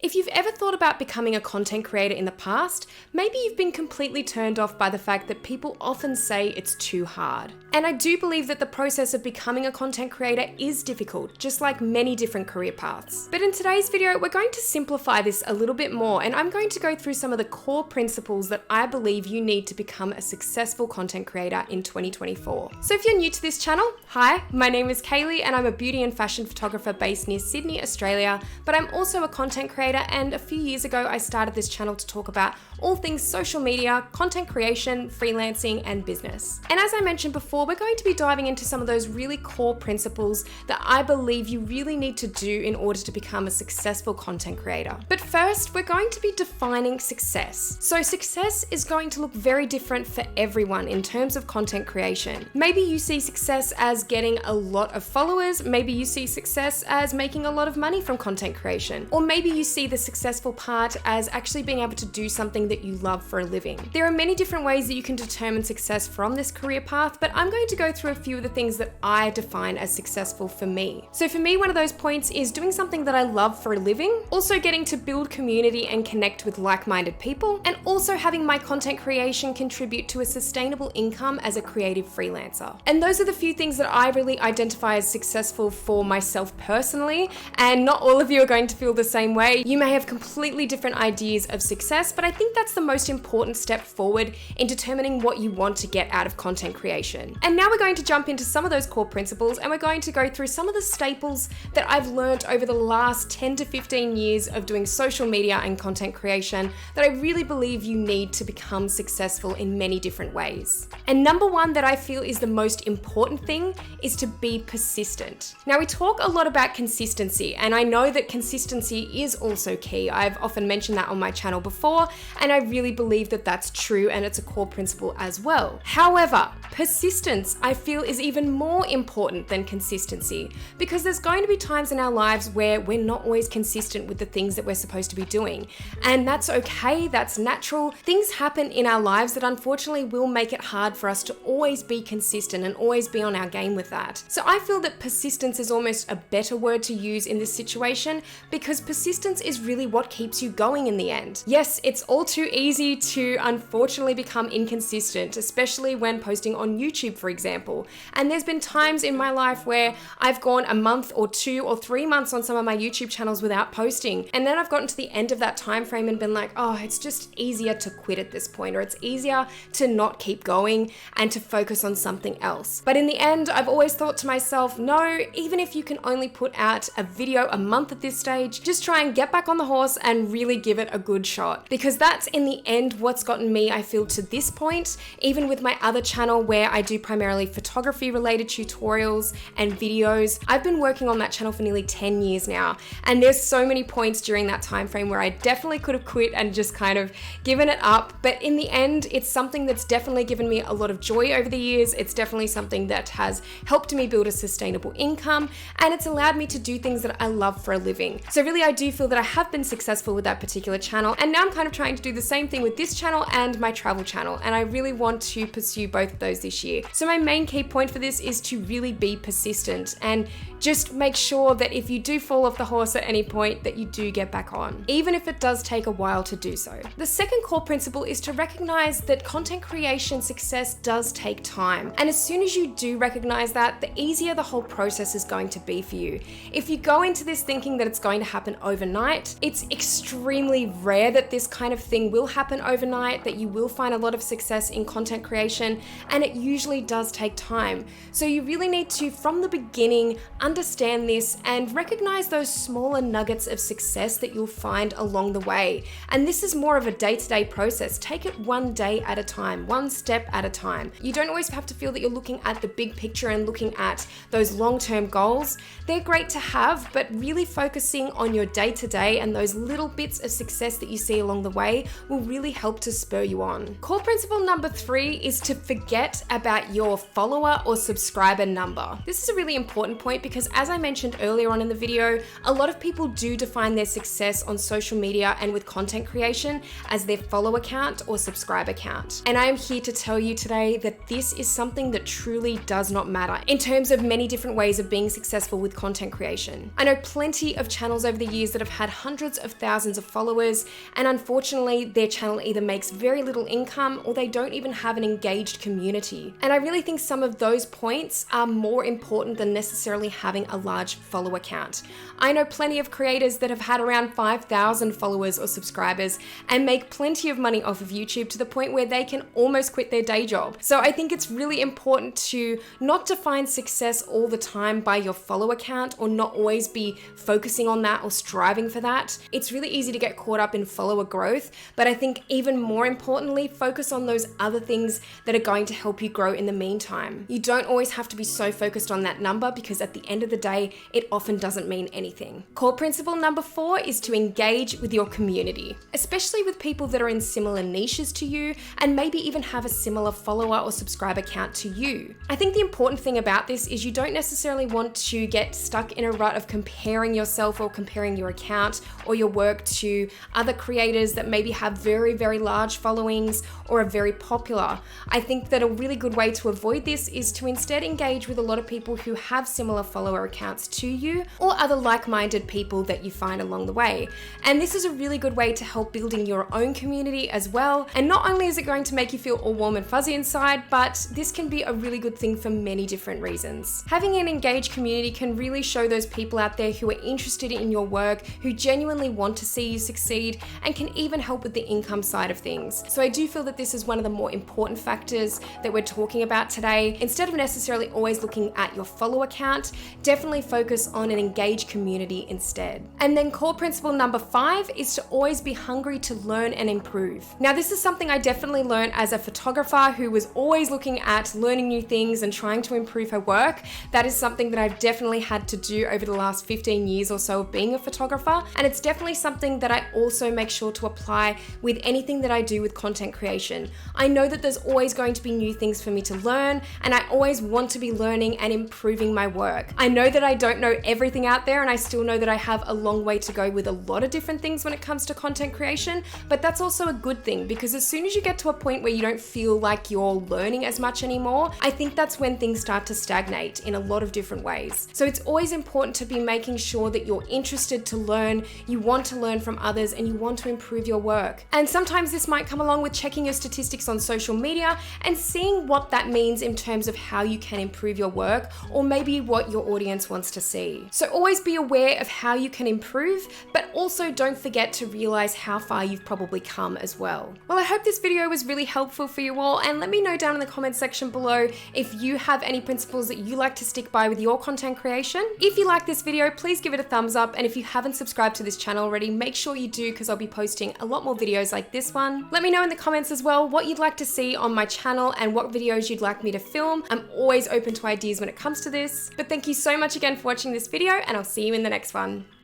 If you've ever thought about becoming a content creator in the past, maybe you've been completely turned off by the fact that people often say it's too hard. And I do believe that the process of becoming a content creator is difficult, just like many different career paths. But in today's video, we're going to simplify this a little bit more, and I'm going to go through some of the core principles that I believe you need to become a successful content creator in 2024. So if you're new to this channel, hi, my name is Kaylee and I'm a beauty and fashion photographer based near Sydney, Australia, but I'm also a content creator, and a few years ago I started this channel to talk about all things social media, content creation, freelancing, and business. And as I mentioned before, we're going to be diving into some of those really core principles that I believe you really need to do in order to become a successful content creator. But first, we're going to be defining success. So success is going to look very different for everyone in terms of content creation. Maybe you see success as getting a lot of followers, maybe you see success as making a lot of money from content creation, or maybe you see the successful part as actually being able to do something that you love for a living. There are many different ways that you can determine success from this career path, but I'm going to go through a few of the things that I define as successful for me. So for me, one of those points is doing something that I love for a living, also getting to build community and connect with like-minded people, and also having my content creation contribute to a sustainable income as a creative freelancer. And those are the few things that I really identify as successful for myself personally, and not all of you are going to feel the same way. You may have completely different ideas of success, but I think that's the most important step forward in determining what you want to get out of content creation. And now we're going to jump into some of those core principles, and we're going to go through some of the staples that I've learned over the last 10 to 15 years of doing social media and content creation that I really believe you need to become successful in many different ways. And number one that I feel is the most important thing is to be persistent. Now we talk a lot about consistency, and I know that consistency is also key. I've often mentioned that on my channel before, and I really believe that that's true and it's a core principle as well. However, persistence I feel is even more important than consistency, because there's going to be times in our lives where we're not always consistent with the things that we're supposed to be doing. And that's okay, that's natural. Things happen in our lives that unfortunately will make it hard for us to always be consistent and always be on our game with that. So I feel that persistence is almost a better word to use in this situation, because persistence is really what keeps you going in the end. Yes, it's all too easy to unfortunately become inconsistent, especially when posting on YouTube, for example. And there's been times in my life where I've gone a month or 2 or 3 months on some of my YouTube channels without posting. And then I've gotten to the end of that time frame and been like, oh, it's just easier to quit at this point, or it's easier to not keep going and to focus on something else. But in the end, I've always thought to myself, no, even if you can only put out a video a month at this stage, just try and get back on the horse and really give it a good shot. Because that's in the end what's gotten me, I feel, to this point, even with my other channel where I do primarily photography related tutorials and videos. I've been working on that channel for nearly 10 years now, and there's so many points during that time frame where I definitely could have quit and just kind of given it up. But in the end, it's something that's definitely given me a lot of joy over the years. It's definitely something that has helped me build a sustainable income, and it's allowed me to do things that I love for a living. So really, I do feel that I have been successful with that particular channel, and now I'm kind of trying to do the same thing with this channel and my travel channel, and I really want to pursue both of those this year. So my main key point for this is to really be persistent and just make sure that if you do fall off the horse at any point, that you do get back on, even if it does take a while to do so. The second core principle is to recognize that content creation success does take time. And as soon as you do recognize that, the easier the whole process is going to be for you. If you go into this thinking that it's going to happen overnight, it's extremely rare that this kind of thing will happen overnight, that you will find a lot of success in content creation, and it usually does take time. So you really need to, from the beginning, understand this and recognize those smaller nuggets of success that you'll find along the way. And this is more of a day-to-day process. Take it one day at a time, one step at a time. You don't always have to feel that you're looking at the big picture and looking at those long-term goals. They're great to have, but really focusing on your day-to-day and those little bits of success that you see along the way will really help to spur you on. Core principle number 3 is to forget about your follower or subscriber number. This is a really important point because because as I mentioned earlier on in the video, a lot of people do define their success on social media and with content creation as their follow account or subscribe account. And I am here to tell you today that this is something that truly does not matter in terms of many different ways of being successful with content creation. I know plenty of channels over the years that have had hundreds of thousands of followers, and unfortunately their channel either makes very little income or they don't even have an engaged community. And I really think some of those points are more important than necessarily having a large follower count. I know plenty of creators that have had around 5,000 followers or subscribers and make plenty of money off of YouTube to the point where they can almost quit their day job. So I think it's really important to not define success all the time by your follower count or not always be focusing on that or striving for that. It's really easy to get caught up in follower growth, but I think even more importantly, focus on those other things that are going to help you grow in the meantime. You don't always have to be so focused on that number because at the end of the day, it often doesn't mean anything. Core principle number 4 is to engage with your community, especially with people that are in similar niches to you and maybe even have a similar follower or subscriber count to you. I think the important thing about this is you don't necessarily want to get stuck in a rut of comparing yourself or comparing your account or your work to other creators that maybe have very, very large followings or are very popular. I think that a really good way to avoid this is to instead engage with a lot of people who have similar follower accounts to you or other like-minded people that you find along the way. And this is a really good way to help building your own community as well. And not only is it going to make you feel all warm and fuzzy inside, but this can be a really good thing for many different reasons. Having an engaged community can really show those people out there who are interested in your work, who genuinely want to see you succeed, and can even help with the income side of things. So I do feel that this is one of the more important factors that we're talking about today. Instead of necessarily always looking at your follower count, definitely focus on an engaged community instead. And then core principle number 5 is to always be hungry to learn and improve. Now, this is something I definitely learned as a photographer who was always looking at learning new things and trying to improve her work. That is something that I've definitely had to do over the last 15 years or so of being a photographer. And it's definitely something that I also make sure to apply with anything that I do with content creation. I know that there's always going to be new things for me to learn, and I always want to be learning and improving my work. I know that I don't know everything out there, and I still know that I have a long way to go with a lot of different things when it comes to content creation, but that's also a good thing because as soon as you get to a point where you don't feel like you're learning as much anymore, I think that's when things start to stagnate in a lot of different ways. So it's always important to be making sure that you're interested to learn, you want to learn from others, and you want to improve your work. And sometimes this might come along with checking your statistics on social media and seeing what that means in terms of how you can improve your work or maybe what your audience wants to see. So always be aware of how you can improve, but also don't forget to realize how far you've probably come as well. Well, I hope this video was really helpful for you all, and let me know down in the comments section below if you have any principles that you like to stick by with your content creation. If you like this video, please give it a thumbs up, and if you haven't subscribed to this channel already, make sure you do because I'll be posting a lot more videos like this one. Let me know in the comments as well what you'd like to see on my channel and what videos you'd like me to film. I'm always open to ideas when it comes to this. But thank you so much again for watching this video, and I'll see you in the next one.